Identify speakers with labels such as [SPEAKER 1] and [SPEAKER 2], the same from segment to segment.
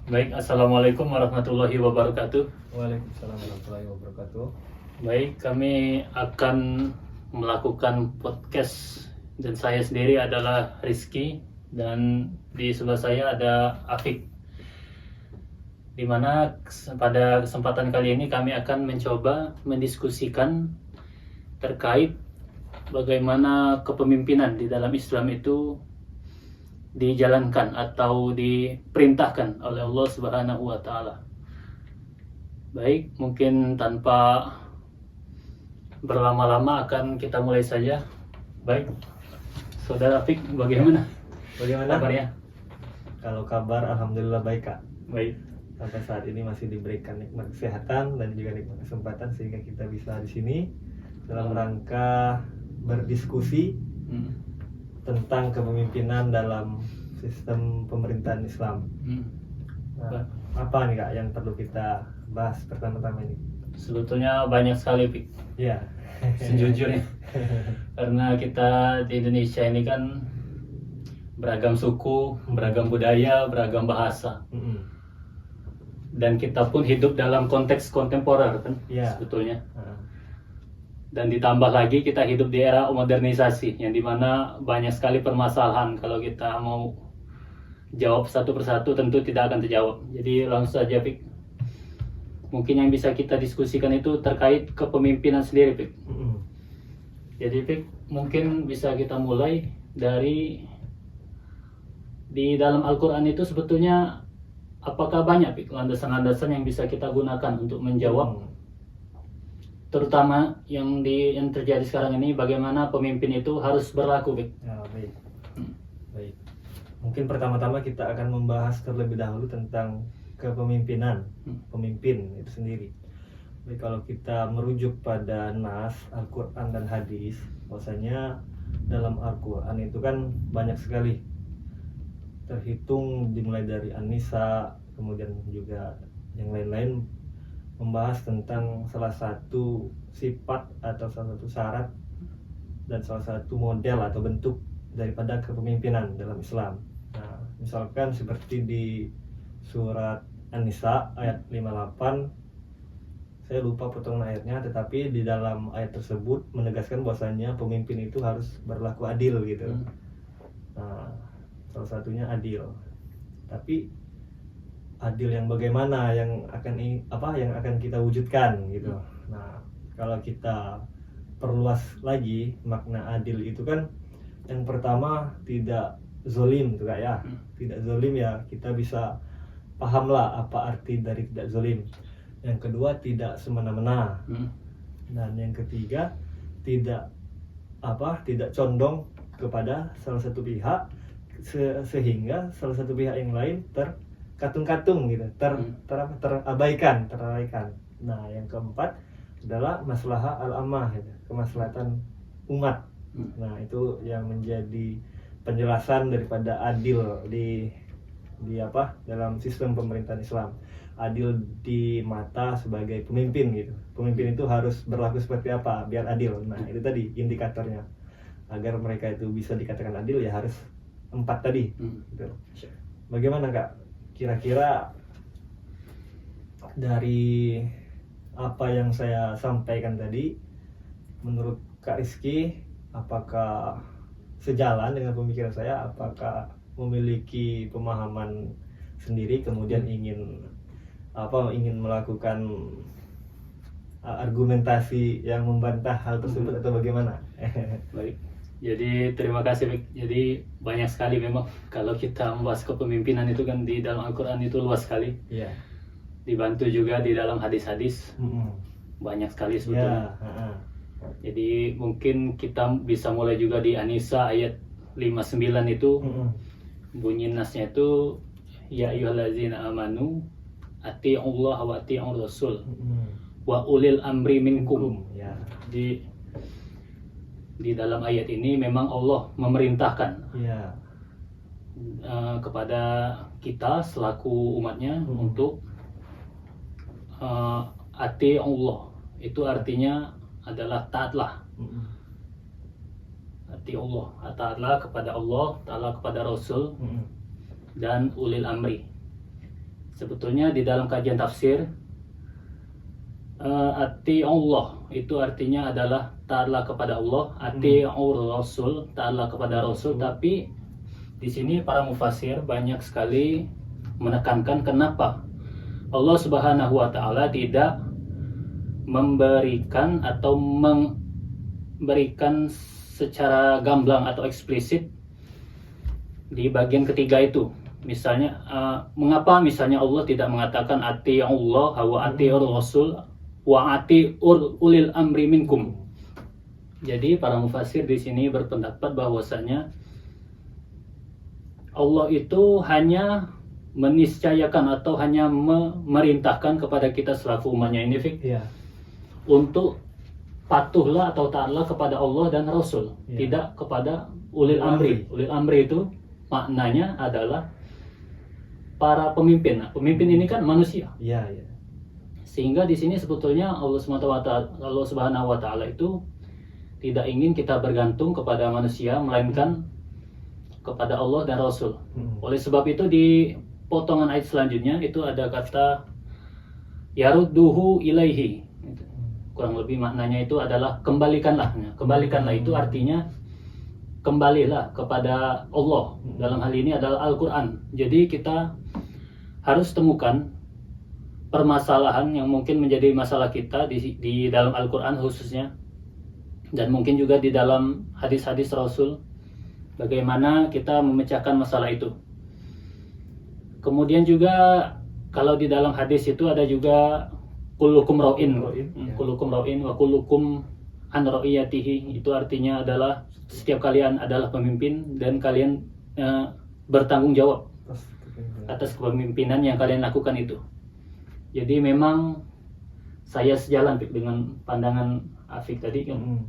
[SPEAKER 1] Baik, Assalamualaikum warahmatullahi wabarakatuh.
[SPEAKER 2] Waalaikumsalam warahmatullahi wabarakatuh.
[SPEAKER 1] Baik, kami akan melakukan podcast dan saya sendiri adalah Rizky dan di sebelah saya ada Afik. Di mana pada kesempatan kali ini kami akan mencoba mendiskusikan terkait bagaimana kepemimpinan di dalam Islam itu dijalankan atau diperintahkan oleh Allah Subhanahu wa taala. Baik, mungkin tanpa berlama-lama akan kita mulai saja. Baik, Saudara Afik, bagaimana kabarnya?
[SPEAKER 2] Kalau kabar alhamdulillah baik, Kak.
[SPEAKER 1] Baik.
[SPEAKER 2] Sampai saat ini masih diberikan nikmat kesehatan dan juga nikmat kesempatan sehingga kita bisa di sini dalam rangka berdiskusi tentang kepemimpinan dalam sistem pemerintahan Islam. Nah, apa nih, Kak, yang perlu kita bahas pertama-tama ini?
[SPEAKER 1] Sebetulnya banyak sekali, Pik.
[SPEAKER 2] Ya.
[SPEAKER 1] Sejujurnya. Karena kita di Indonesia ini kan beragam suku, beragam budaya, beragam bahasa. Dan kita pun hidup dalam konteks kontemporer kan, sebetulnya. Dan ditambah lagi kita hidup di era modernisasi yang dimana banyak sekali permasalahan. Kalau kita mau jawab satu persatu tentu tidak akan terjawab. Jadi langsung saja, Pik. Mungkin yang bisa kita diskusikan itu terkait kepemimpinan sendiri, Pik. Jadi, Pik, mungkin bisa kita mulai dari di dalam Al-Quran itu sebetulnya apakah banyak, Pik, landasan-landasan yang bisa kita gunakan untuk menjawab terutama yang terjadi sekarang ini, bagaimana pemimpin itu harus berlaku, Pik.
[SPEAKER 2] Ya, baik. Baik. Mungkin pertama-tama kita akan membahas terlebih dahulu tentang kepemimpinan, pemimpin itu sendiri. Baik, kalau kita merujuk pada nas Al-Quran dan hadis, bahwasanya dalam Al-Quran itu kan banyak sekali, terhitung dimulai dari An-Nisa, kemudian juga yang lain-lain, membahas tentang salah satu sifat atau salah satu syarat dan salah satu model atau bentuk daripada kepemimpinan dalam Islam. Nah, misalkan seperti di surat An-Nisa ayat 58, saya lupa potongan ayatnya, tetapi di dalam ayat tersebut menegaskan bahwasanya pemimpin itu harus berlaku adil gitu. Nah, salah satunya adil. Tapi adil yang bagaimana yang akan kita wujudkan gitu. Nah, kalau kita perluas lagi makna adil itu kan, yang pertama tidak zolim tuh, Kak, ya. Tidak zolim, ya kita bisa pahamlah apa arti dari tidak zolim. Yang kedua tidak semena-mena. Dan yang ketiga tidak condong kepada salah satu pihak sehingga salah satu pihak yang lain terkatung-katung gitu, terabaikan. Nah, yang keempat adalah maslahah al-ammah gitu, kemaslahatan umat. Nah, itu yang menjadi penjelasan daripada adil di dalam sistem pemerintahan Islam. Adil di mata sebagai pemimpin gitu. Pemimpin itu harus berlaku seperti apa biar adil. Nah, itu tadi indikatornya. Agar mereka itu bisa dikatakan adil, ya harus 4 tadi gitu. Bagaimana, Kak, kira-kira dari apa yang saya sampaikan tadi, menurut Kak Rizky, apakah sejalan dengan pemikiran saya? Apakah memiliki pemahaman sendiri kemudian ingin melakukan argumentasi yang membantah hal tersebut atau bagaimana?
[SPEAKER 1] Baik. Jadi terima kasih, Pik. Jadi banyak sekali memang kalau kita membahas kepemimpinan itu kan di dalam Al-Quran itu luas sekali.
[SPEAKER 2] Iya.
[SPEAKER 1] Dibantu juga di dalam hadis-hadis. Banyak sekali sebetulnya. Jadi mungkin kita bisa mulai juga di An-Nisa ayat 59 itu. Bunyi nasnya itu ya ayyuhallazina amanu atii'ullaha wa atii'ur rasul wa ulil amri minkum. Di dalam ayat ini memang Allah memerintahkan kepada kita selaku umatnya untuk ati Allah. Itu artinya adalah taatlah. Ati Allah, taatlah kepada Allah, taatlah kepada Rasul dan ulil amri. Sebetulnya di dalam kajian tafsir, ati Allah itu artinya adalah taatlah kepada Allah, ati Rasul, taatlah kepada Rasul. Tapi di sini para mufasir banyak sekali menekankan kenapa Allah Subhanahu wa taala tidak memberikan atau memberikan secara gamblang atau eksplisit di bagian ketiga itu. Misalnya mengapa misalnya Allah tidak mengatakan ati Allah wa ati Rasul wa ati ulil amri minkum. Jadi para mufasir di sini berpendapat bahwasanya Allah itu hanya meniscayakan atau hanya memerintahkan kepada kita selaku umatnya ini untuk patuhlah atau taatlah kepada Allah dan Rasul, tidak kepada ulil amri. Ulil amri itu maknanya adalah para pemimpin. Nah, pemimpin ini kan manusia. Sehingga di sini sebetulnya Allah Subhanahu wa taala itu tidak ingin kita bergantung kepada manusia, melainkan kepada Allah dan Rasul. Oleh sebab itu di potongan ayat selanjutnya itu ada kata yarudduhu ilaihi. Kurang lebih maknanya itu adalah kembalikanlah. Kembalikanlah itu artinya kembalilah kepada Allah. Dalam hal ini adalah Al-Quran. Jadi kita harus temukan permasalahan yang mungkin menjadi masalah kita di dalam Al-Quran khususnya, dan mungkin juga di dalam hadis-hadis Rasul, bagaimana kita memecahkan masalah itu. Kemudian juga kalau di dalam hadis itu ada juga kullukum ra'in wa kullukum an ra'iyatihi. Itu artinya adalah setiap kalian adalah pemimpin dan kalian bertanggung jawab atas kepemimpinan yang kalian lakukan itu. Jadi memang saya sejalan dengan pandangan Afik tadi kan,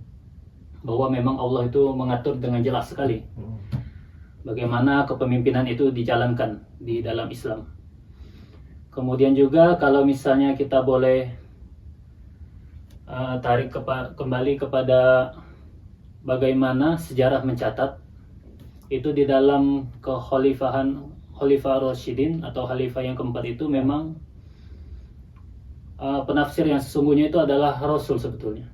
[SPEAKER 1] bahwa memang Allah itu mengatur dengan jelas sekali bagaimana kepemimpinan itu dijalankan di dalam Islam. Kemudian juga kalau misalnya kita boleh tarik kembali kepada bagaimana sejarah mencatat itu di dalam kekhalifahan Khalifah Rasyidin atau Khalifah yang keempat itu memang penafsir yang sesungguhnya itu adalah Rasul sebetulnya.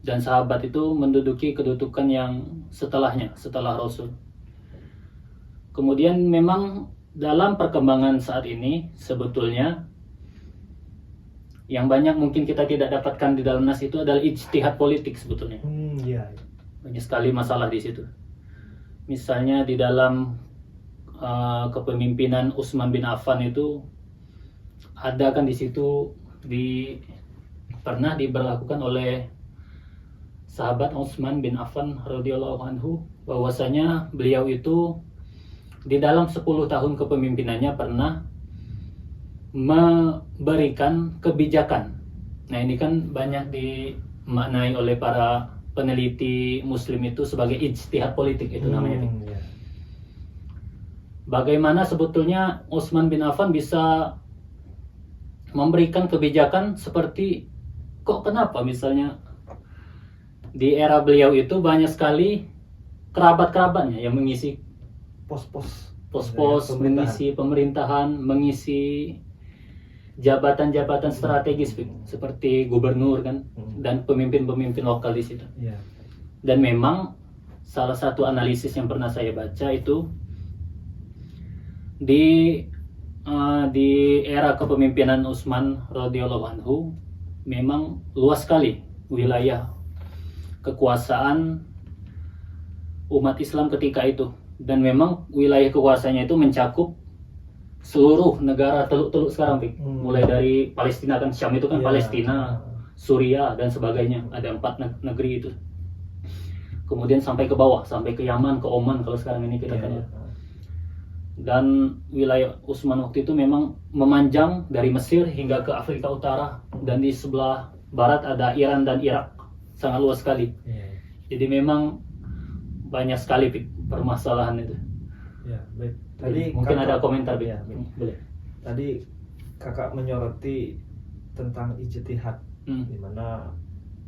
[SPEAKER 1] Dan sahabat itu menduduki kedudukan yang setelahnya, setelah Rasul. Kemudian memang dalam perkembangan saat ini sebetulnya yang banyak mungkin kita tidak dapatkan di dalam nas itu adalah ijtihad politik sebetulnya. Banyak sekali masalah di situ. Misalnya di dalam kepemimpinan Utsman bin Affan itu ada kan di situ pernah diberlakukan oleh sahabat Utsman bin Affan radhiyallahu anhu bahwasanya beliau itu di dalam 10 tahun kepemimpinannya pernah memberikan kebijakan. Nah, ini kan banyak dimaknai oleh para peneliti muslim itu sebagai ijtihad politik itu namanya. Bagaimana sebetulnya Utsman bin Affan bisa memberikan kebijakan seperti kenapa misalnya di era beliau itu banyak sekali kerabat-kerabatnya yang mengisi pos-pos, mengisi pemerintahan, mengisi jabatan-jabatan strategis seperti gubernur kan, dan pemimpin-pemimpin lokal di situ. Dan memang salah satu analisis yang pernah saya baca itu di era kepemimpinan Utsman radhiyallahu anhu memang luas sekali wilayah kekuasaan umat Islam ketika itu, dan memang wilayah kekuasaannya itu mencakup seluruh negara teluk-teluk sekarang, mulai dari Palestina kan, Syam itu kan Palestina, Suriah dan sebagainya, ada 4 negeri itu. Kemudian sampai ke bawah, sampai ke Yaman, ke Oman kalau sekarang ini kita kenal. Dan wilayah Utsman waktu itu memang memanjang dari Mesir hingga ke Afrika Utara, dan di sebelah barat ada Iran dan Irak, sangat luas sekali. Jadi memang banyak sekali permasalahan itu.
[SPEAKER 2] Baik. Tadi
[SPEAKER 1] mungkin
[SPEAKER 2] kakak,
[SPEAKER 1] ada komentar
[SPEAKER 2] boleh. Tadi kakak menyoroti tentang ijtihad, di mana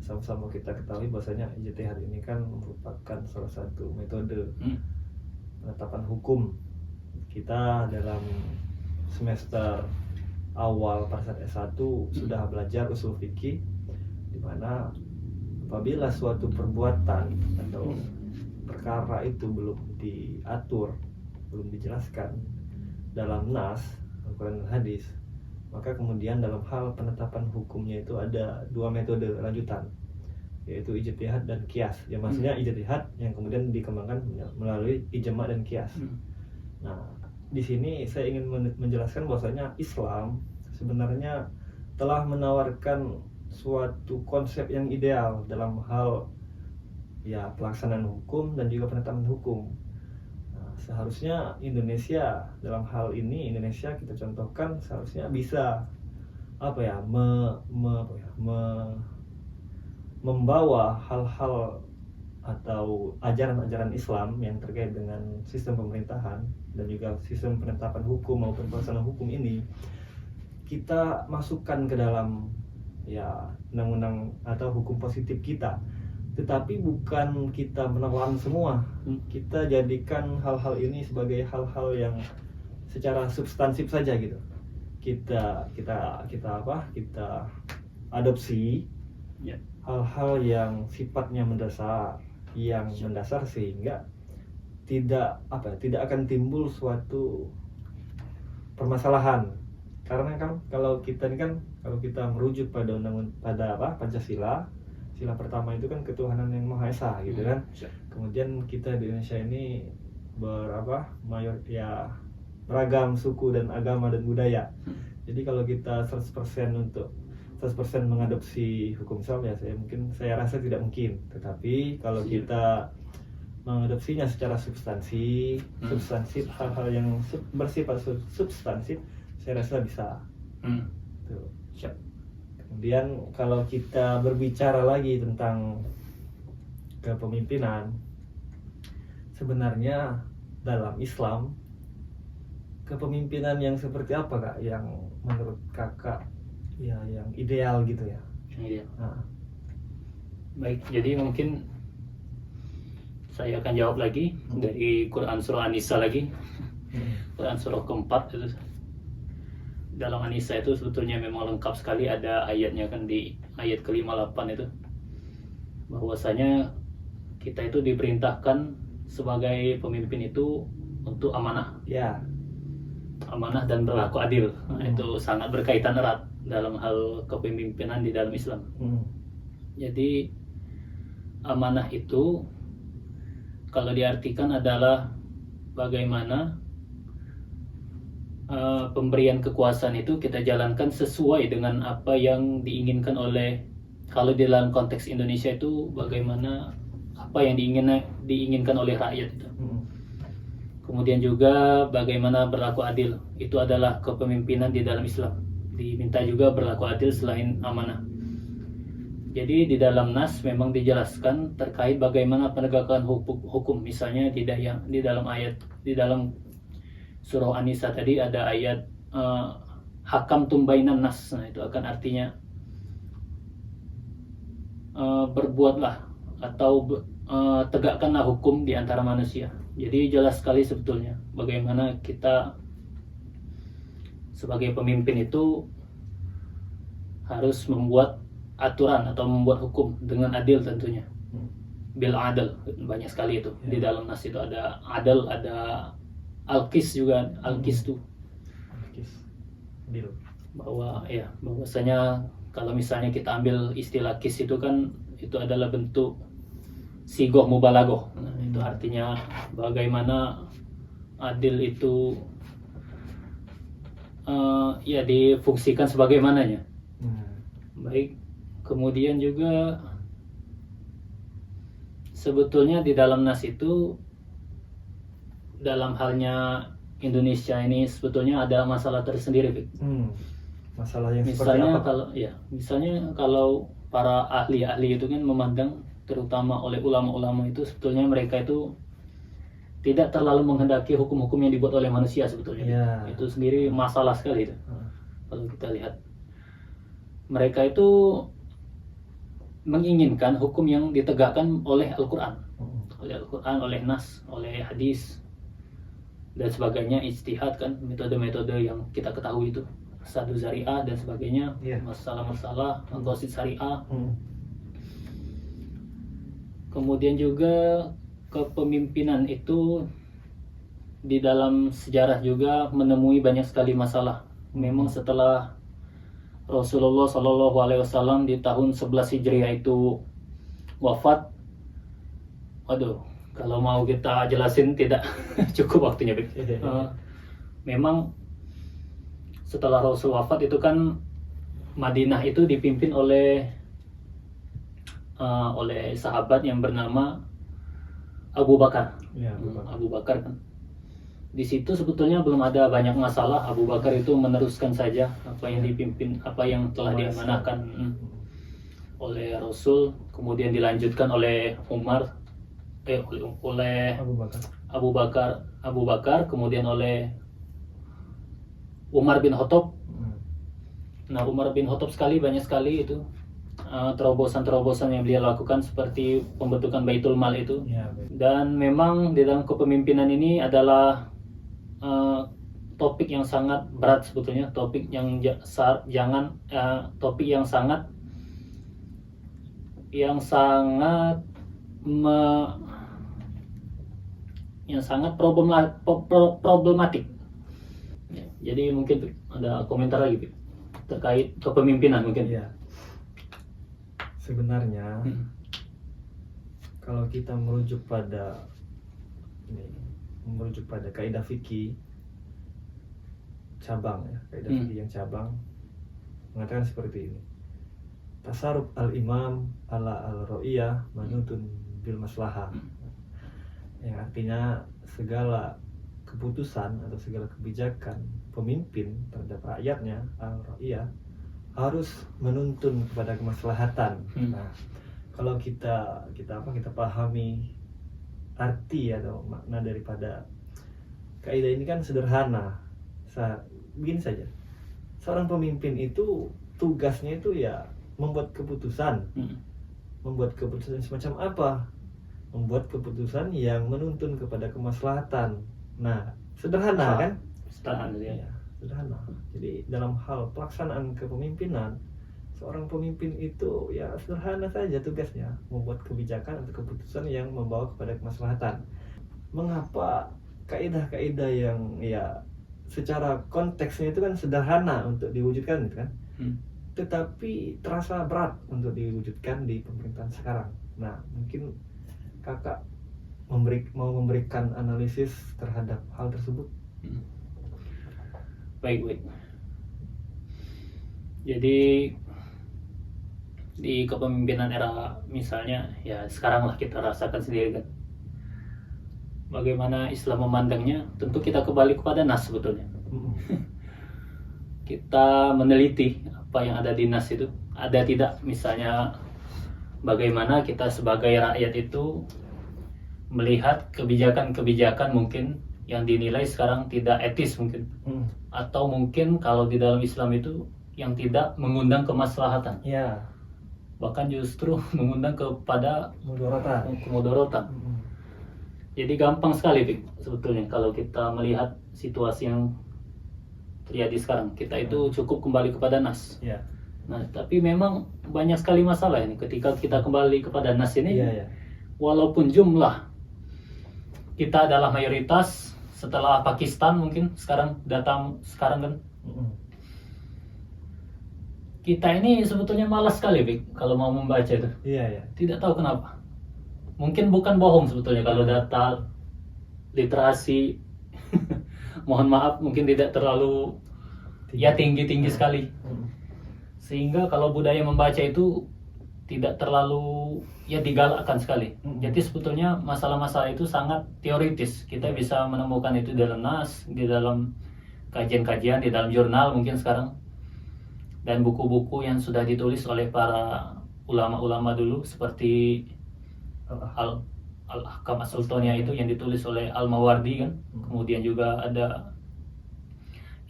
[SPEAKER 2] sama-sama kita ketahui bahwasanya ijtihad ini kan merupakan salah satu metode penetapan hukum kita dalam semester awal pada saat S1 sudah belajar usul fikih, di mana apabila suatu perbuatan atau perkara itu belum diatur, belum dijelaskan dalam nas Al-Quran dan hadis, maka kemudian dalam hal penetapan hukumnya itu ada dua metode lanjutan, yaitu ijtihad dan qiyas. Ya maksudnya ijtihad yang kemudian dikembangkan melalui ijma dan qiyas. Nah, di sini saya ingin menjelaskan bahwasanya Islam sebenarnya telah menawarkan suatu konsep yang ideal dalam hal ya pelaksanaan hukum dan juga penetapan hukum. Nah, seharusnya Indonesia dalam hal ini, Indonesia kita contohkan seharusnya bisa membawa hal-hal atau ajaran-ajaran Islam yang terkait dengan sistem pemerintahan dan juga sistem penetapan hukum maupun pelaksanaan hukum ini kita masukkan ke dalam ya undang-undang atau hukum positif kita, tetapi bukan kita menelan semua. Kita jadikan hal-hal ini sebagai hal-hal yang secara substansif saja gitu. Kita adopsi hal-hal yang sifatnya mendasar, sehingga tidak akan timbul suatu permasalahan. Karena kan kalau kita merujuk pada Pancasila, sila pertama itu kan ketuhanan yang Maha Esa gitu kan. Kemudian kita di Indonesia ini beragam suku dan agama dan budaya. Jadi kalau kita 100% mengadopsi hukum Islam ya saya rasa tidak mungkin. Tetapi kalau kita mengadopsinya secara substansif, hal-hal yang bersifat substansif, saya rasa bisa. Tuh. Kemudian kalau kita berbicara lagi tentang kepemimpinan, sebenarnya dalam Islam kepemimpinan yang seperti apa Kak yang menurut Kakak ya yang ideal gitu ya?
[SPEAKER 1] Iya.
[SPEAKER 2] Nah.
[SPEAKER 1] Baik, jadi mungkin saya akan jawab lagi dari Quran surah An-Nisa lagi. Quran surah keempat itu. Dalam An-Nisa itu sebetulnya memang lengkap sekali, ada ayatnya kan di ayat ke-58 itu. Bahwasanya kita itu diperintahkan sebagai pemimpin itu untuk amanah.
[SPEAKER 2] Ya.
[SPEAKER 1] Amanah dan berlaku adil. Nah, itu sangat berkaitan erat dalam hal kepemimpinan di dalam Islam. Jadi amanah itu kalau diartikan adalah bagaimana pemberian kekuasaan itu kita jalankan sesuai dengan apa yang diinginkan oleh, kalau di dalam konteks Indonesia itu bagaimana apa yang diinginkan oleh rakyat itu. Kemudian juga bagaimana berlaku adil, itu adalah kepemimpinan di dalam Islam. Diminta juga berlaku adil selain amanah. Jadi di dalam nas memang dijelaskan terkait bagaimana penegakan hukum. Misalnya di dalam surah An-Nisa tadi ada ayat hakam tumbainan nas. Nah, itu akan artinya berbuatlah atau tegakkanlah hukum di antara manusia. Jadi jelas sekali sebetulnya bagaimana kita sebagai pemimpin itu harus membuat aturan atau membuat hukum dengan adil tentunya. Bil adil, banyak sekali itu. Di dalam nas itu ada adil, ada al-qis juga, al-qis itu. Bahwasanya kalau misalnya kita ambil istilah qis itu kan itu adalah bentuk sigoh mubalagoh. Nah, itu artinya bagaimana adil itu difungsikan sebagaimananya. Baik, kemudian juga sebetulnya di dalam nas itu dalam halnya Indonesia ini sebetulnya ada masalah tersendiri.
[SPEAKER 2] Masalah yang
[SPEAKER 1] misalnya
[SPEAKER 2] seperti apa?
[SPEAKER 1] Misalnya kalau para ahli-ahli itu kan memandang, terutama oleh ulama-ulama itu sebetulnya mereka itu tidak terlalu menghendaki hukum-hukum yang dibuat oleh manusia sebetulnya. Itu sendiri masalah sekali itu. Kalau kita lihat, mereka itu menginginkan hukum yang ditegakkan oleh Al-Quran, oleh nas, oleh hadis. dan sebagainya, ijtihad kan, metode-metode yang kita ketahui itu, sadu zari'ah dan sebagainya, masalah-masalah maqasid syariah. Kemudian juga kepemimpinan itu di dalam sejarah juga menemui banyak sekali masalah. Memang setelah Rasulullah Shallallahu Alaihi Wasallam di tahun 11 Hijriah itu wafat, waduh, kalau mau kita jelasin tidak cukup waktunya. Memang setelah Rasul wafat itu kan Madinah itu dipimpin oleh sahabat yang bernama Abu Bakar. Abu Bakar kan. Di situ sebetulnya belum ada banyak masalah. Abu Bakar itu meneruskan saja apa yang dipimpin, apa yang telah diamanahkan oleh Rasul, kemudian dilanjutkan oleh oleh Abu Bakar, kemudian oleh Umar bin Khattab. Nah, Umar bin Khattab banyak sekali itu terobosan-terobosan yang beliau lakukan, seperti pembentukan Baitul Mal itu. Dan memang di dalam kepemimpinan ini adalah topik yang sangat berat sebetulnya, topik yang sangat problematik. Jadi mungkin ada komentar lagi terkait kepemimpinan mungkin.
[SPEAKER 2] Sebenarnya kalau kita merujuk pada kaidah fikih cabang, kaidah fikih yang cabang mengatakan seperti ini: tasarruf al-imam ala al-ra'iyah manutun bil maslahah. Yang artinya segala keputusan atau segala kebijakan pemimpin terhadap rakyatnya, al-ra'iyah, harus menuntun kepada kemaslahatan. Nah, kalau kita pahami arti atau makna daripada kaidah ini kan sederhana. Begini saja, seorang pemimpin itu tugasnya itu ya membuat keputusan. Membuat keputusan semacam apa? Membuat keputusan yang menuntun kepada kemaslahatan. Nah, sederhana kan? Sederhana. Jadi dalam hal pelaksanaan kepemimpinan, seorang pemimpin itu ya sederhana saja tugasnya, membuat kebijakan atau keputusan yang membawa kepada kemaslahatan. Mengapa kaidah-kaidah yang ya secara konteksnya itu kan sederhana untuk diwujudkan gitu kan, tetapi terasa berat untuk diwujudkan di pemerintahan sekarang. Nah, mungkin kakak mau memberikan analisis terhadap hal tersebut.
[SPEAKER 1] Baik. Jadi di kepemimpinan era misalnya ya sekarang lah kita rasakan sendiri kan, bagaimana Islam memandangnya. Tentu kita kembali kepada nas sebetulnya. Kita meneliti apa yang ada di nas itu, ada tidak, misalnya bagaimana kita sebagai rakyat itu melihat kebijakan-kebijakan mungkin yang dinilai sekarang tidak etis mungkin, atau mungkin kalau di dalam Islam itu yang tidak mengundang kemaslahatan, bahkan justru mengundang kepada kemudorotan. Jadi gampang sekali sebetulnya kalau kita melihat situasi yang terjadi sekarang, kita itu cukup kembali kepada nas. Nah, tapi memang banyak sekali masalah ini ketika kita kembali kepada nas ini. Walaupun jumlah kita adalah mayoritas setelah Pakistan mungkin datang sekarang kan. Kita ini sebetulnya malas sekali kalau mau membaca itu. Tidak tahu kenapa. Mungkin bukan bohong sebetulnya kalau data literasi mohon maaf mungkin tidak terlalu tinggi sekali. Sehingga kalau budaya membaca itu tidak terlalu digalakkan sekali. Jadi sebetulnya masalah-masalah itu sangat teoritis. Kita bisa menemukan itu di dalam nas, di dalam kajian-kajian, di dalam jurnal mungkin sekarang, dan buku-buku yang sudah ditulis oleh para ulama-ulama dulu seperti Al-Ahkam As-Sultaniyah itu yang ditulis oleh Al-Mawardi kan. Kemudian juga ada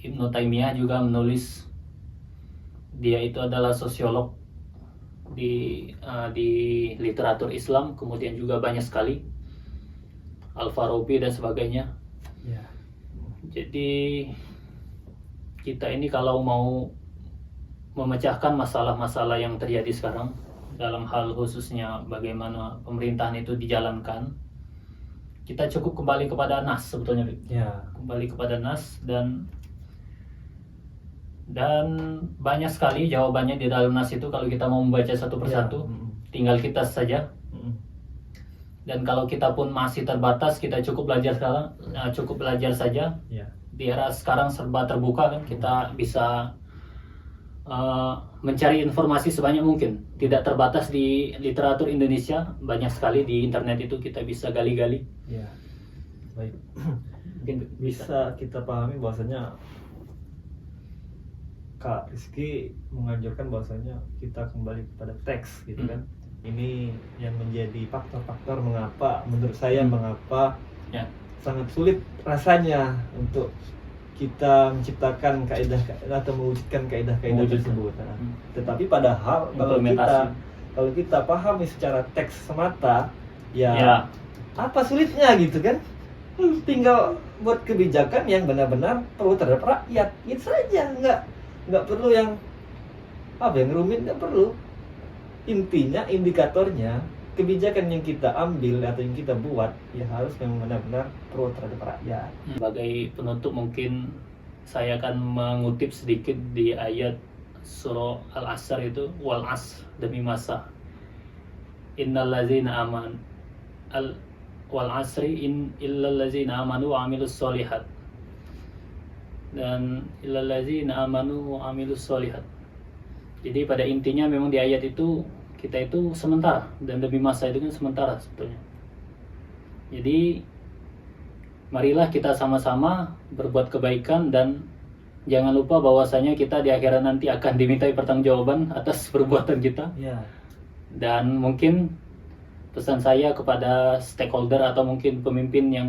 [SPEAKER 1] Ibnu Taimiyah juga menulis, dia itu adalah sosiolog di literatur Islam. Kemudian juga banyak sekali Al-Farabi dan sebagainya. Jadi kita ini kalau mau memecahkan masalah-masalah yang terjadi sekarang dalam hal khususnya bagaimana pemerintahan itu dijalankan, kita cukup kembali kepada nas sebetulnya,
[SPEAKER 2] Ya.
[SPEAKER 1] kembali kepada nas, dan banyak sekali jawabannya di dalam nas itu kalau kita mau membaca satu persatu. Tinggal kita saja. Dan kalau kita pun masih terbatas, kita cukup belajar sekarang, cukup belajar saja.
[SPEAKER 2] Ya.
[SPEAKER 1] Di era sekarang serba terbuka kan, kita bisa mencari informasi sebanyak mungkin. Tidak terbatas di literatur Indonesia, banyak sekali di internet itu kita bisa gali-gali.
[SPEAKER 2] Ya. Baik.
[SPEAKER 1] Mungkin
[SPEAKER 2] Bisa kita pahami bahwasanya Kak Rizky menganjurkan bahwasanya kita kembali kepada teks gitu kan. Ini yang menjadi faktor-faktor mengapa menurut saya mengapa
[SPEAKER 1] Ya.
[SPEAKER 2] sangat sulit rasanya untuk kita menciptakan kaidah atau mewujudkan kaidah-kaidah
[SPEAKER 1] Mewujudkan.
[SPEAKER 2] tersebut. Nah, tetapi padahal
[SPEAKER 1] Implementasi.
[SPEAKER 2] kalau kita pahami secara teks semata, ya,
[SPEAKER 1] Ya.
[SPEAKER 2] apa sulitnya gitu kan? Tinggal buat kebijakan yang benar-benar perlu terhadap rakyat, gitu saja. Nggak perlu yang yang rumit, nggak perlu. Intinya, indikatornya, kebijakan yang kita ambil atau yang kita buat ya harus memang benar-benar pro terhadap rakyat.
[SPEAKER 1] Sebagai penutup mungkin saya akan mengutip sedikit di ayat surah Al-Asr itu, wal as, demi masa. Innal ladzina aman wal asri illal ladzina amanu wa amilus solihat. Dan illal ladzina amanu wa amilus solihat. Jadi pada intinya memang di ayat itu kita itu sementara, dan demi masa itu kan sementara sebetulnya. Jadi marilah kita sama-sama berbuat kebaikan, dan jangan lupa bahwasanya kita di akhirat nanti akan dimintai pertanggungjawaban atas perbuatan kita.
[SPEAKER 2] Ya.
[SPEAKER 1] Dan mungkin pesan saya kepada stakeholder atau mungkin pemimpin yang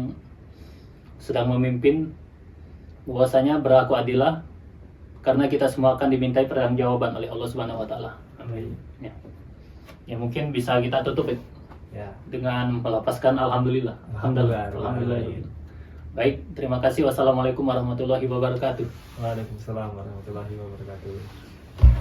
[SPEAKER 1] sedang memimpin, bahwasanya berlaku adillah, karena kita semua akan dimintai pertanggungjawaban oleh Allah Subhanahu wa taala. Amin. Ya mungkin bisa kita tutup
[SPEAKER 2] Ya.
[SPEAKER 1] dengan melapaskan alhamdulillah.
[SPEAKER 2] Alhamdulillah.
[SPEAKER 1] Baik, terima kasih. Wassalamualaikum warahmatullahi wabarakatuh.
[SPEAKER 2] Waalaikumsalam warahmatullahi wabarakatuh.